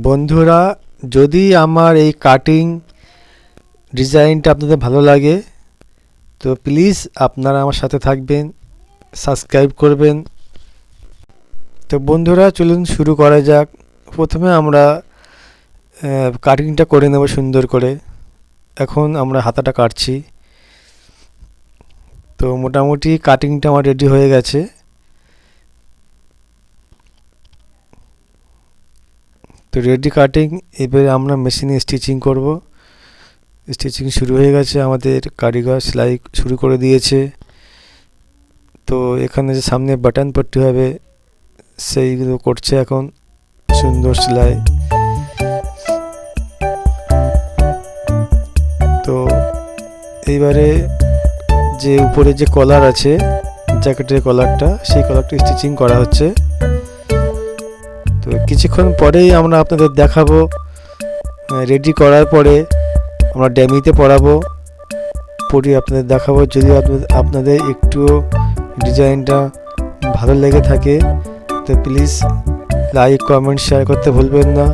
বন্ধুরা, যদি আমার এই কাটিং ডিজাইনটা আপনাদের ভালো লাগে তো প্লিজ আপনারা আমার সাথে থাকবেন, সাবস্ক্রাইব করবেন। তো বন্ধুরা চলুন শুরু করা যাক। প্রথমে আমরা কাটিংটা করে নেব সুন্দর করে। এখন আমরা হাতাটা কাটছি। তো মোটামুটি কাটিংটা আমার রেডি হয়ে গেছে। তো রেডি কাটিং, এবারে আমরা মেশিনে স্টিচিং করব। স্টিচিং শুরু হয়ে গেছে, আমাদের কারিগর সেলাই শুরু করে দিয়েছে। তো এখানে যে সামনে বাটন পট্টি হবে সেইগুলো করছে এখন, সুন্দর সেলাই। তো এইবারে যে উপরে যে কলার আছে, জ্যাকেটের কলারটা, সেই কলারটা স্টিচিং করা হচ্ছে। তো কিছুক্ষণ পরেই আমরা আপনাদের দেখাবো। রেডি করার পরে আমরা ড্যামিতে পরাবো, পরিয়ে আপনাদের দেখাবো। যদি আপনাদের একটুও ডিজাইনটা ভালো লেগে থাকে তো প্লিজ লাইক, কমেন্ট, শেয়ার করতে ভুলবেন না।